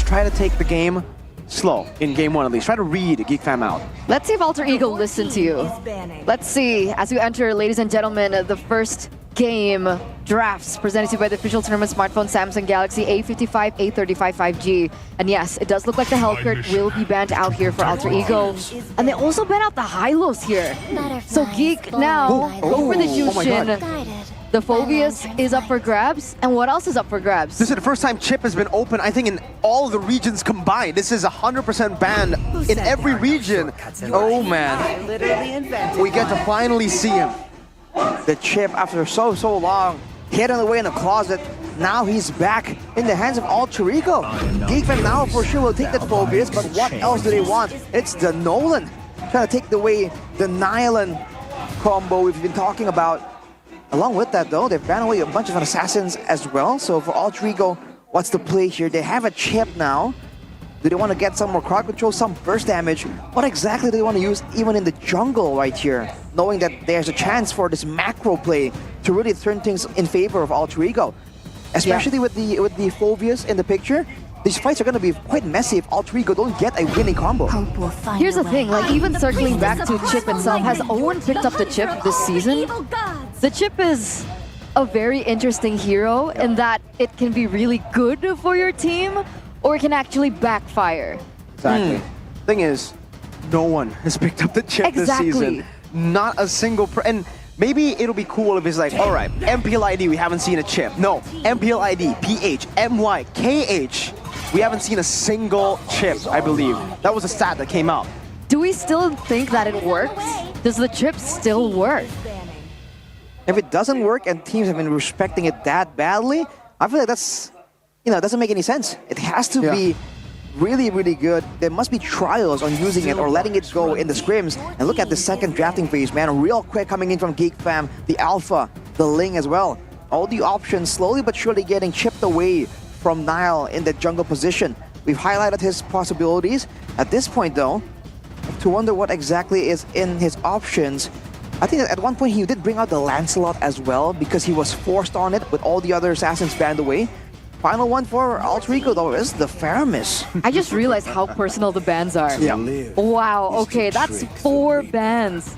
just try to take the game slow in game one at least. Try to read Geek Fam out. Let's see if Alter Ego listened to you. Let's see, as you enter, ladies and gentlemen, the first game drafts presented to you by the official tournament smartphone Samsung Galaxy A55, A35 5G. And yes, it does look like the Hellcurt will be banned out here for Alter Ego. And they also ban out the Hylos here. So Geek now go for the Jushin. The Phobius is up for grabs. And what else is up for grabs? This is the first time Chip has been open, I think, in all the regions combined. This is 100% banned in every region. Oh man. We get to finally see him. The Chip, after so long, hidden away in the closet. Now he's back in the hands of Alter Ego. Geek Fam now for sure will take that Phobius, but what else do they want? It's the Nolan. Trying to take away the Nylon combo we've been talking about. Along with that though, they've banned away a bunch of assassins as well. So for Alter Ego, what's the play here? They have a Chip now. Do they want to get some more crowd control, some burst damage? What exactly do they want to use even in the jungle right here? Knowing that there's a chance for this macro play to really turn things in favor of Alter Ego. Especially with the Phobius in the picture. These fights are going to be quite messy if Alter Ego don't get a winning combo. Here's the thing, like even circling back to Chip itself, has Owen picked up the Chip this season? The Chip is a very interesting hero in that it can be really good for your team, or it can actually backfire. Exactly. Thing is, no one has picked up the Chip this season. Not a single and maybe it'll be cool if it's like, all right, MPL ID, we haven't seen a Chip. No, MPL ID, PH, MY, KH, we haven't seen a single Chip, I believe. That was a stat that came out. Do we still think that it works? Does the Chip still work? If it doesn't work and teams have been respecting it that badly, I feel like that's, it doesn't make any sense. It has to be really, really good. There must be trials on using it or letting it go in the scrims. And look at the second drafting phase, man. Real quick coming in from Geek Fam, the Alpha, the Ling as well. All the options slowly but surely getting chipped away from Nile in the jungle position. We've highlighted his possibilities. At this point though, to wonder what exactly is in his options. I think that at one point he did bring out the Lancelot as well because he was forced on it with all the other assassins banned away. Final one for Alter Ego though is the Faramis. I just realized how personal the bans are. Yeah. Wow, okay, that's 4 bans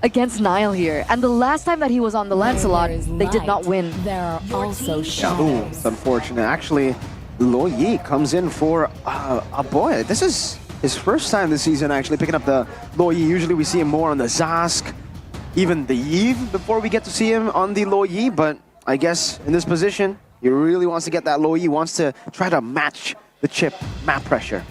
against Nile here. And the last time that he was on the Lancelot, they did not win. There are also Ooh, shadows. it's unfortunate. Actually, Lo Yi comes in for a boy. This is his first time this season actually picking up the Lo Yi. Usually we see him more on the Zask, even the Eve before we get to see him on the Lo Yi, but I guess in this position, he really wants to get that Lo Yi, wants to try to match the Chip map pressure.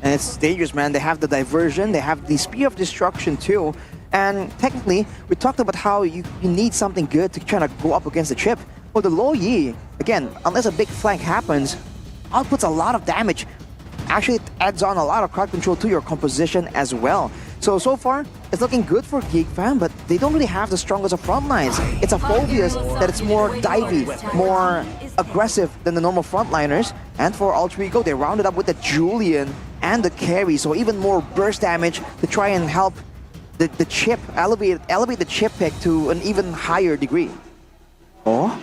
And it's dangerous, man. They have the diversion, they have the speed of destruction too. And technically, we talked about how you need something good to try to go up against the Chip. Well, the Lo Yi, again, unless a big flank happens, outputs a lot of damage. Actually, it adds on a lot of crowd control to your composition as well. So far, it's looking good for Geek Fam, but they don't really have the strongest of front lines. It's a Phobius that it's more divey, more aggressive than the normal frontliners. And for Alter Ego, they rounded up with the Julian and the carry, so even more burst damage to try and help the Chip, elevate the Chip pick to an even higher degree. Oh?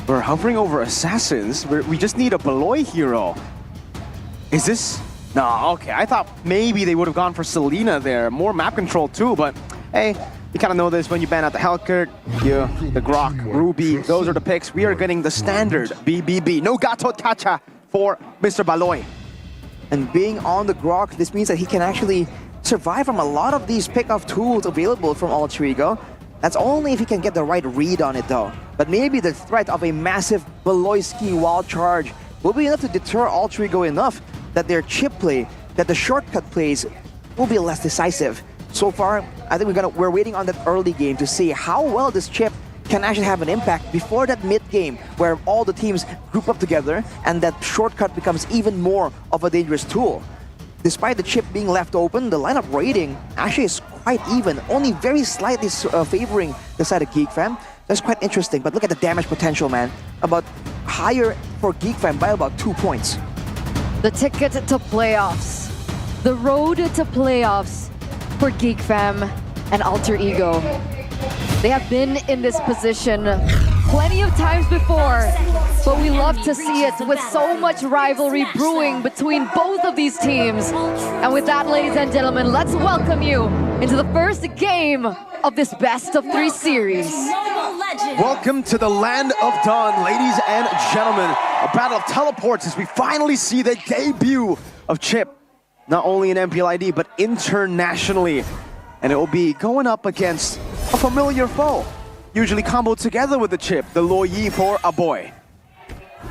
We're hovering over assassins. We just need a Beloy hero. Is this... No, okay, I thought maybe they would have gone for Selena there. More map control too, but hey, you kind of know this when you ban out the Hellcurt, the Grok, Ruby, those are the picks. We are getting the standard BBB. No Gato Tacha for Mr. Beloy. And being on the Grok, this means that he can actually survive from a lot of these pick-off tools available from Alter Ego. That's only if he can get the right read on it though. But maybe the threat of a massive Beloyski wild charge will be enough to deter Alter Ego enough that their chip play, that the shortcut plays will be less decisive. So far, I think we're waiting on that early game to see how well this chip can actually have an impact before that mid game where all the teams group up together and that shortcut becomes even more of a dangerous tool. Despite the chip being left open, the lineup rating actually is quite even, only very slightly favoring the side of Geek Fam. That's quite interesting, but look at the damage potential, man. About higher for Geek Fam by about 2 points. The ticket to playoffs. The road to playoffs for Geek Fam and Alter Ego. They have been in this position plenty of times before, but we love to see it with so much rivalry brewing between both of these teams. And with that, ladies and gentlemen, let's welcome you into the first game of this best-of-3 series. Welcome to the land of dawn, ladies and gentlemen. A battle of teleports as we finally see the debut of Chip, not only in MPLID, but internationally. And it will be going up against a familiar foe, usually comboed together with the Chip, the Luoyi for a boy.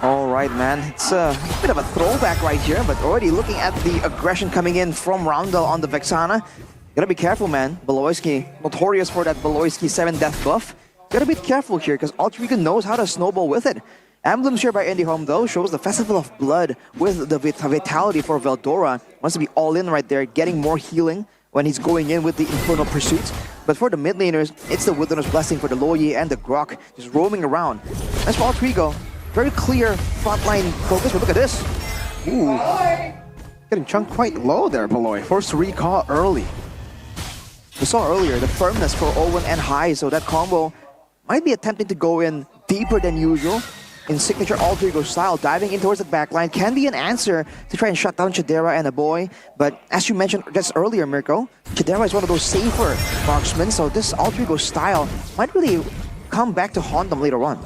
All right, man. It's a bit of a throwback right here, but already looking at the aggression coming in from Roundel on the Vexana. Gotta be careful, man. Beloyski, notorious for that Beloyski 7 death buff. Gotta be careful here, because Alter Ego knows how to snowball with it. Emblems here by IndieHome, though, shows the Festival of Blood with the Vitality for Veldora. Wants to be all in right there, getting more healing when he's going in with the Infernal Pursuit. But for the mid laners, it's the Wilderness Blessing for the Luoyi and the Grok, just roaming around. As for Alter Ego, very clear frontline focus, but look at this. Ooh. Getting chunked quite low there, Beloy. Forced to recall early. We saw earlier the firmness for Owen and High, so that combo might be attempting to go in deeper than usual in signature Alter Ego style, diving in towards the backline can be an answer to try and shut down Kedua and a boy. But as you mentioned just earlier, Mirko, Kedua is one of those safer marksmen, so this Alter Ego style might really come back to haunt them later on.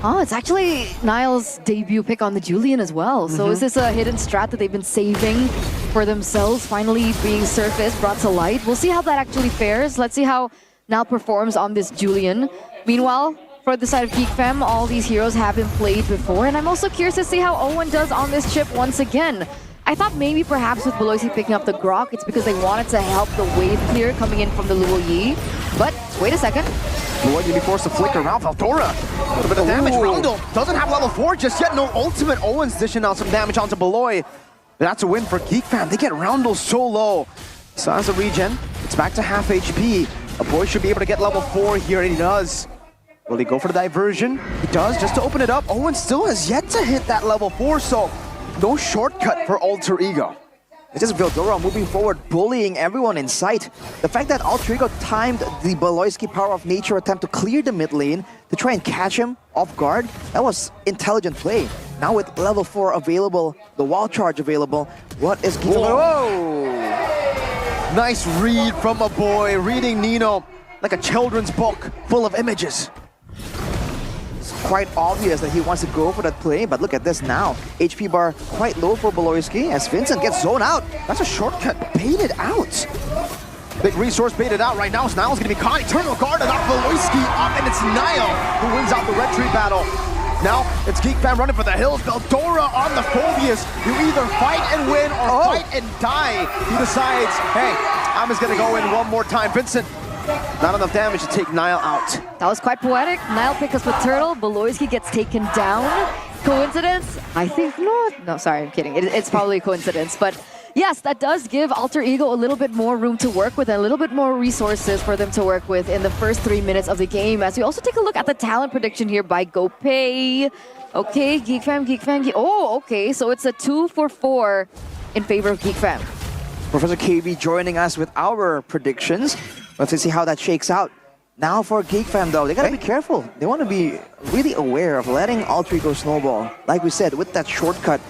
Oh, it's actually Niall's debut pick on the Julian as well. So is this a hidden strat that they've been saving for themselves, finally being surfaced, brought to light? We'll see how that actually fares. Let's see how Niall performs on this Julian. Meanwhile, for the side of Geek Fam, all these heroes have been played before, and I'm also curious to see how Owen does on this chip once again. I thought maybe perhaps with Beloysi picking up the Grok, it's because they wanted to help the wave clear coming in from the Luoyi. But wait a second. Luoyi be forced to flicker around Veldora. A little bit of damage. Roundel doesn't have level 4 just yet. No ultimate. Owen's dishing out some damage onto Beloy. That's a win for Geek Fam. They get Roundel so low. So as a regen, it's back to half HP. A boy should be able to get level 4 here, and he does. Will he go for the diversion? He does, just to open it up. Owen still has yet to hit that level 4, so no shortcut for Alter Ego. It's just Veldora moving forward, bullying everyone in sight. The fact that Alter Ego timed the Beloyski Power of Nature attempt to clear the mid lane to try and catch him off guard, that was intelligent play. Now with level 4 available, the wall charge available, what is Geek? Whoa! Nice read from a boy, reading Nino like a children's book full of images. Quite obvious that he wants to go for that play, but look at this now. HP bar quite low for Beloyski as Vincent gets zoned out. That's a shortcut, baited out. Big resource baited out right now, so Niall's gonna be caught. Eternal Guard and Beloyski up, and it's Niall who wins out the retreat battle. Now, it's Geek Fam running for the hills. Veldora on the Phobius. You either fight and win or fight and die. He decides, hey, I'm just gonna go in one more time. Vincent, not enough damage to take Niall out. That was quite poetic. Niall picks us with Turtle. Beloyski gets taken down. Coincidence? I think not. No, sorry, I'm kidding. It's probably a coincidence. But yes, that does give Alter Ego a little bit more room to work with and a little bit more resources for them to work with in the first 3 minutes of the game. As we also take a look at the talent prediction here by GoPay. Okay, Geek Fam. Oh, okay. So it's a 2 for 4 in favor of Geek Fam. Professor KB joining us with our predictions. Let's see how that shakes out. Now for Geek Fam though, they gotta be careful. They want to be really aware of letting Alter Ego snowball. Like we said, with that shortcut,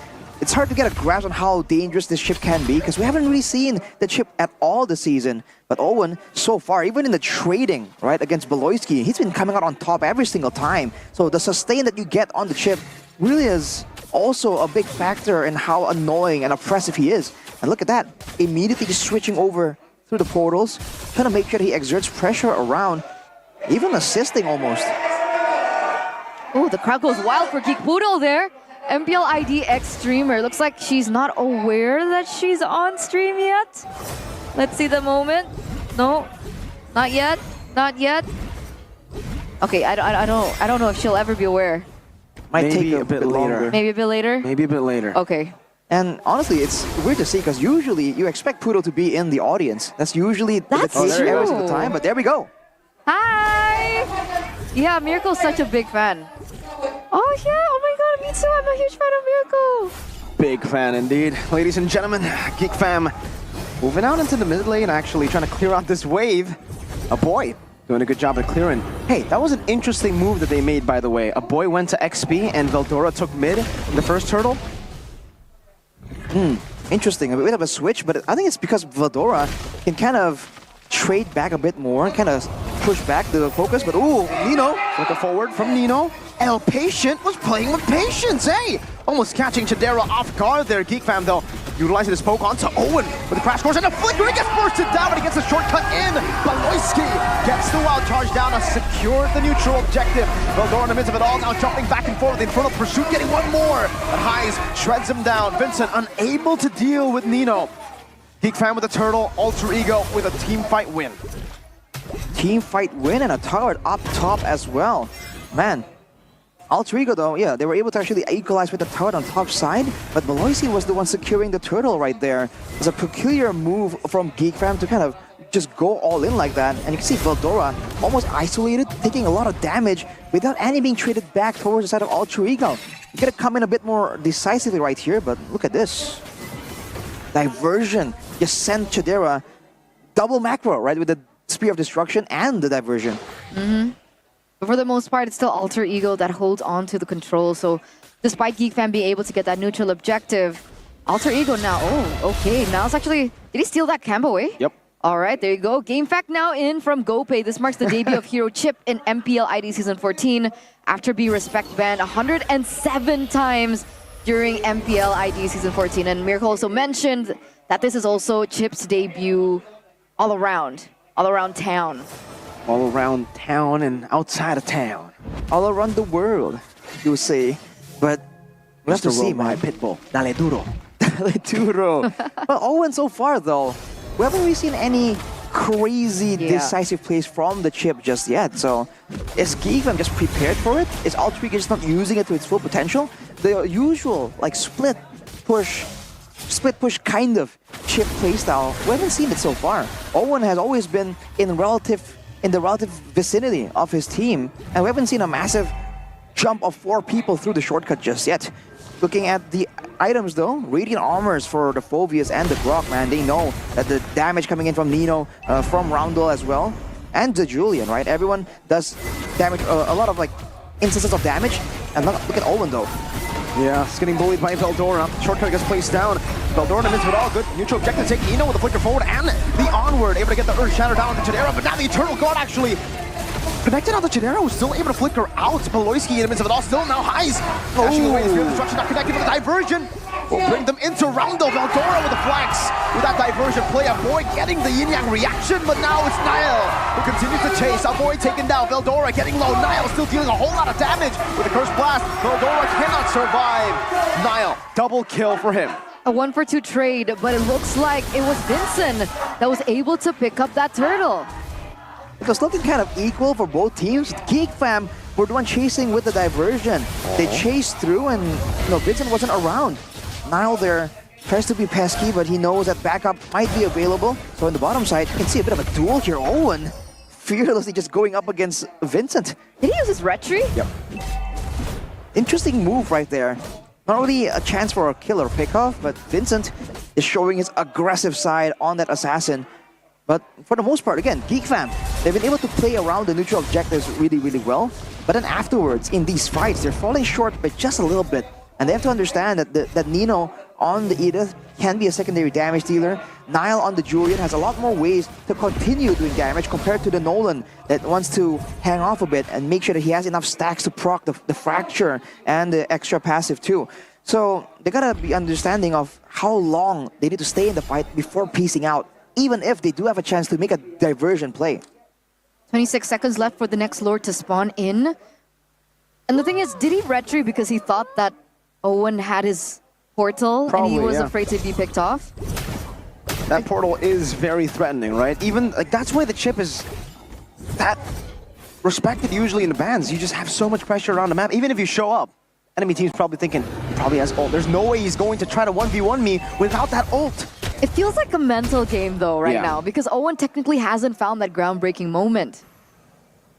it's hard to get a grasp on how dangerous this chip can be because we haven't really seen the chip at all this season. But Owen, so far, even in the trading, right, against Beloyski, he's been coming out on top every single time. So the sustain that you get on the chip really is also a big factor in how annoying and oppressive he is. And look at that, immediately just switching over through the portals, trying to make sure he exerts pressure around, even assisting almost. Oh, the crowd goes wild for Geek Poodle there. MPL ID X streamer. Looks like she's not aware that she's on stream yet. Let's see the moment. No, not yet. Not yet. Okay, I don't know if she'll ever be aware. Might Maybe take a bit later. Maybe a bit later. Maybe a bit later. Okay. And honestly, it's weird to see because usually you expect Poodle to be in the audience. That's usually the That's case true. every single time, but there we go. Hi! Yeah, Miracle's such a big fan. Oh yeah, oh my god, me too. I'm a huge fan of Miracle. Big fan indeed. Ladies and gentlemen, Geek Fam moving out into the mid lane, actually trying to clear out this wave. A boy Doing a good job at clearing. Hey, that was an interesting move that they made, by the way. A boy went to XP and Veldora took mid in the first turtle. Interesting, a bit of a switch, but I think it's because Veldora can kind of trade back a bit more, kind of push back the focus, but ooh, Nino, Looking forward from Nino. El Patient was playing with patience, hey! Almost catching Kedua off guard there. Geek fam, though, utilizing his poke onto Owen with the crash course and a flicker. He gets bursted down, but he gets a shortcut in. Baloyski gets the wild charge down and secured the neutral objective. Veldora in the midst of it all, now jumping back and forth. The Infernal Pursuit getting one more. But Highs shreds him down. Vincent unable to deal with Nino. Geek fam with a turtle, Alter Ego with a team fight win. Team fight win and a tower up top as well. Man. Alter Ego though, yeah, they were able to actually equalize with the tower on top side, but Maloisi was the one securing the turtle right there. It was a peculiar move from Geek fam to kind of just go all in like that, and you can see Veldora almost isolated, taking a lot of damage without any being traded back towards the side of Alter Ego. You gotta come in a bit more decisively right here, but look at this. Diversion just sent Kedua double macro, right, with the Spear of Destruction and the diversion. But for the most part, it's still Alter Ego that holds on to the control. So despite Geek Fan being able to get that neutral objective, Alter Ego now, oh, okay. Now it's actually, did he steal that camp away? Yep. All right, there you go. Game Fact now in from GoPay. This marks the debut of Hero Chip in MPL ID Season 14 after Be Respect banned 107 times during MPL ID Season 14. And Miracle also mentioned that this is also Chip's debut all around town. All around town and outside of town. All around the world, you would say. But we'll have to see, my man. pitbull. Dale duro. Duro. Well, Owen so far though, we haven't really seen any crazy decisive plays from the chip just yet. So is Geek just prepared for it? Is Alter Ego just not using it to its full potential? The usual like split push kind of chip playstyle, we haven't seen it so far. Owen has always been in the relative vicinity of his team, and we haven't seen a massive jump of 4 people through the shortcut just yet. Looking at the items though, Radiant Armors for the Phobias and the Grok, man, they know that the damage coming in from Nino, from Roundel as well, and the Julian, right? Everyone does damage, a lot of like instances of damage, and look at Owen though. Yeah, it's getting bullied by Veldora. Shortcut gets placed down. Veldora in the midst of it all. Good neutral objective take Nino with the flicker forward and the onward. Able to get the Earth Shatter down on the Kedua, but now the Eternal Guard actually connected on the Kedua, was still able to flicker out. Baloyski in the midst of it all. Still now Highs. Dashing away, Spear of Destruction not connected with the diversion. Will bring them into Roundel. Veldora with the flanks. With that diversion play, a boy getting the yin-yang reaction, but now it's Niall who continues to chase. A boy taken down. Veldora getting low. Niall still dealing a whole lot of damage with the Curse Blast. Veldora cannot survive. Niall, double kill for him. A 1-for-2 trade, but it looks like it was Vincent that was able to pick up that turtle. It was looking kind of equal for both teams. Geek fam were the one chasing with the diversion. They chased through and Vincent wasn't around. Niall there tries to be pesky, but he knows that backup might be available. So on the bottom side, you can see a bit of a duel here. Owen fearlessly just going up against Vincent. Did he use his retry? Yep. Interesting move right there. Not really a chance for a kill or pickoff, but Vincent is showing his aggressive side on that assassin. But for the most part, again, Geek fam, they've been able to play around the neutral objectives really, really well. But then afterwards, in these fights, they're falling short by just a little bit. And they have to understand that Nino on the Edith can be a secondary damage dealer. Niall on the Julian has a lot more ways to continue doing damage compared to the Nolan that wants to hang off a bit and make sure that he has enough stacks to proc the Fracture and the extra passive too. So they gotta be understanding of how long they need to stay in the fight before piecing out, even if they do have a chance to make a diversion play. 26 seconds left for the next Lord to spawn in. And the thing is, did he retry because he thought that Owen had his portal Probably, and he was yeah. afraid to be picked off? That portal is very threatening, right? Even, like, that's why the chip is that respected usually in the bans. You just have so much pressure around the map. Even if you show up, enemy team's probably thinking, he probably has ult. There's no way he's going to try to 1v1 me without that ult. It feels like a mental game though right now because Owen technically hasn't found that groundbreaking moment.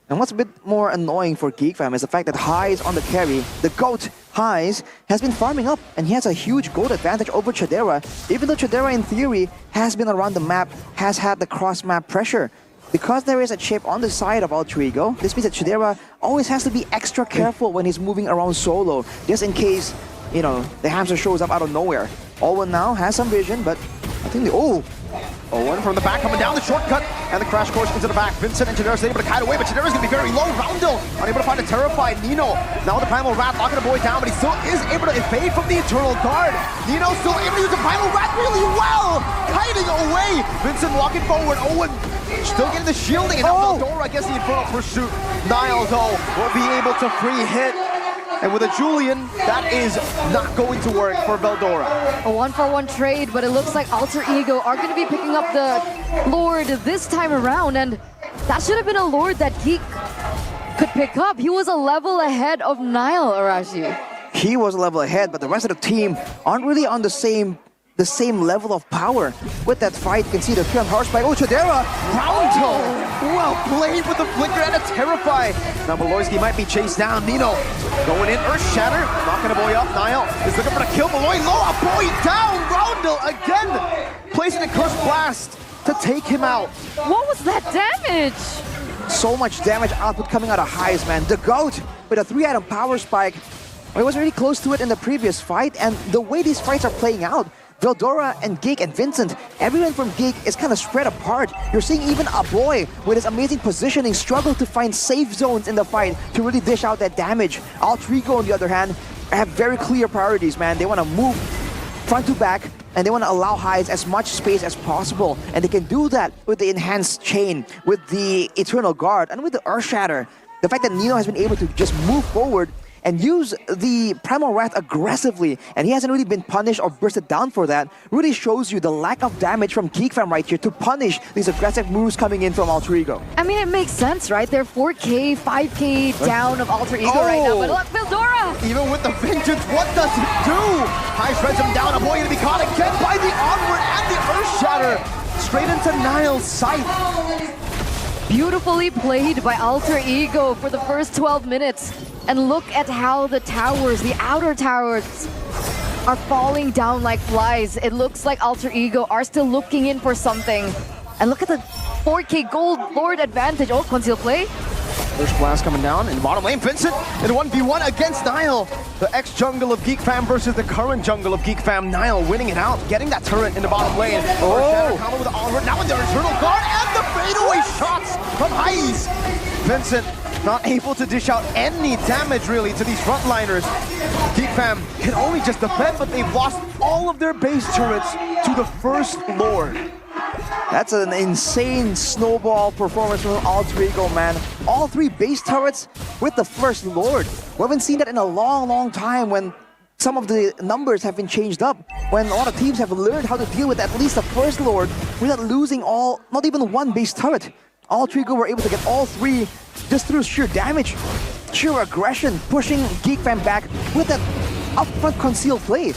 And what's a bit more annoying for Geek fam is the fact that Highs on the carry, the GOAT Highs, has been farming up and he has a huge GOAT advantage over Kedua. Even though Kedua in theory has been around the map, has had the cross-map pressure, Because there is a chip on the side of Alter Ego, this means that Kedua always has to be extra careful when he's moving around solo, just in case, you know, the hamster shows up out of nowhere. Owen now has some vision, but I think Owen from the back coming down the shortcut and the crash course into the back. Vincent and Chidera's able to kite away, but Chidera's going to be very low. Roundel unable to find a terrified Nino. Now the Primal Wrath locking the boy down, but he still is able to evade from the Eternal Guard. Nino still able to use the Primal Wrath really well, kiting away. Vincent walking forward. Owen still getting the shielding, and now Veldora gets the Infernal Pursuit. Niall, though, will be able to free hit. And with a Julian, that is not going to work for Veldora. A 1-for-1 trade, but it looks like Alter Ego are going to be picking up the Lord this time around, and that should have been a Lord that Geek could pick up. He was a level ahead of Niall, Arashi. he was a level ahead, but the rest of the team aren't really on the same level of power. With that fight, you can see the 3 on horseback. Oh, Chidera! Roundel! Well played with the flicker and a terrify. Now Beloyski might be chased down. Nino going in, Earth Shatter, knocking a boy up. Niall is looking for the kill. Beloy low, a boy down. Roundel again, placing a Curse Blast to take him out. What was that damage? So much damage output coming out of Highs, man. The GOAT with a 3-item power spike. He was really close to it in the previous fight, and the way these fights are playing out, Veldora and Geek and Vincent, everyone from Geek is kind of spread apart. You're seeing even a boy with his amazing positioning struggle to find safe zones in the fight to really dish out that damage. Alter Ego, on the other hand, have very clear priorities, man. They want to move front to back, and they want to allow Highs as much space as possible. And they can do that with the enhanced chain, with the Eternal Guard, and with the Earth Shatter. The fact that Nino has been able to just move forward and use the Primal Wrath aggressively, and he hasn't really been punished or bursted down for that, really shows you the lack of damage from Geek Fam right here to punish these aggressive moves coming in from Alter Ego. I mean, it makes sense, right? They're 4K, 5K down of Alter Ego right now, but look, Veldora! Even with the Vengeance, what does it do? High shreds him down, a boy gonna be caught again by the Onward and the Earth Shatter. Straight into Niall's sight. Beautifully played by Alter Ego for the first 12 minutes. And look at how the towers, the outer towers, are falling down like flies. It looks like Alter Ego are still looking in for something. And look at the 4K Gold Lord advantage. Oh, conceal play. First blast coming down in the bottom lane. Vincent in 1v1 against Niall. The ex-jungle of Geek Fam versus the current jungle of Geek Fam. Niall winning it out, getting that turret in the bottom lane. Shatter combo with the onward. Now in their Eternal Guard and the fadeaway shots from Highs. Vincent not able to dish out any damage really to these frontliners. Geek Fam can only just defend, but they've lost all of their base turrets to the first Lord. That's an insane snowball performance from Alter Ego, man. All 3 base turrets with the first Lord. We haven't seen that in a long, long time when some of the numbers have been changed up. When a lot of teams have learned how to deal with at least the first Lord without losing not even 1 base turret. Alter Ego were able to get all 3 just through sheer damage, sheer aggression, pushing Geek Fam back with that upfront concealed play.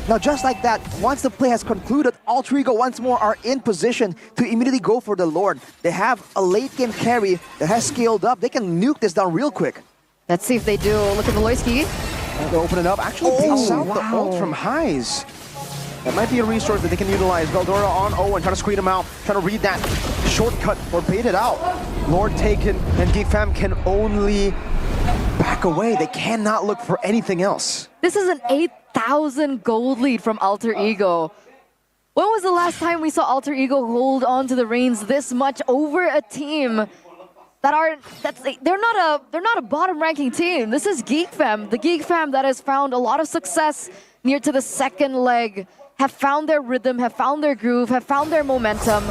Now, just like that, once the play has concluded, Alter Ego once more are in position to immediately go for the Lord. They have a late game carry that has scaled up. They can nuke this down real quick. Let's see if they do. Look at Veloyski. They open it up. Actually, takes out the ult from Highs. That might be a resource that they can utilize. Veldora on Owen, trying to screen him out, trying to read that shortcut or bait it out. Lord taken, and Geek Fam can only back away. They cannot look for anything else. This is an 8,000 gold lead from Alter Ego. When was the last time we saw Alter Ego hold on to the reins this much over a team they're not a bottom ranking team. This is Geek Fam, the Geek Fam that has found a lot of success near to the second leg, have found their rhythm, have found their groove, have found their momentum.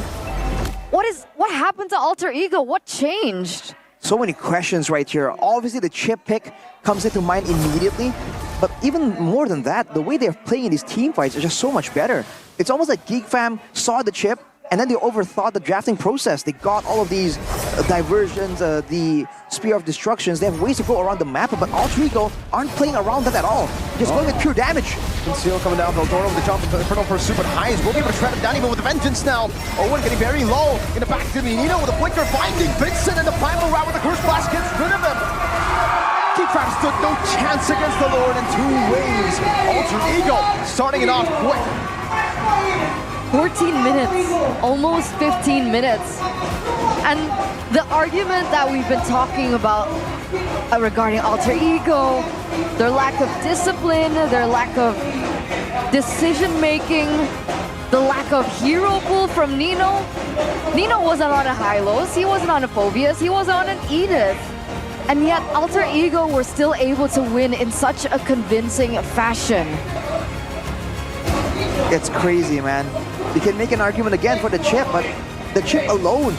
What happened to Alter Ego? What changed? So many questions right here. Obviously, the chip pick comes into mind immediately, but even more than that, the way they're playing in these team fights is just so much better. It's almost like Geek Fam saw the chip, and then they overthought the drafting process. They got all of these diversions, the Spear of Destructions. They have ways to go around the map, but Alter Ego aren't playing around that at all. Just going with pure damage. Conceal coming down, Veldora with the jump, Infernal Pursuit, but Highs will be able to shred him down even with the Vengeance now. Owen getting very low, in the back to Nino with a flicker, finding Vincent, and the Primal Route with the Curse Blast gets rid of him. Geek Fam stood no chance against the Lord in 2 waves. Alter Ego starting it off quick. 14 minutes, almost 15 minutes. And the argument that we've been talking about regarding Alter Ego, their lack of discipline, their lack of decision making, the lack of hero pull from Nino. Nino wasn't on a Hylos, he wasn't on a Phobias, he wasn't on an Edith. And yet Alter Ego were still able to win in such a convincing fashion. It's crazy, man. You can make an argument again for the chip, but the chip alone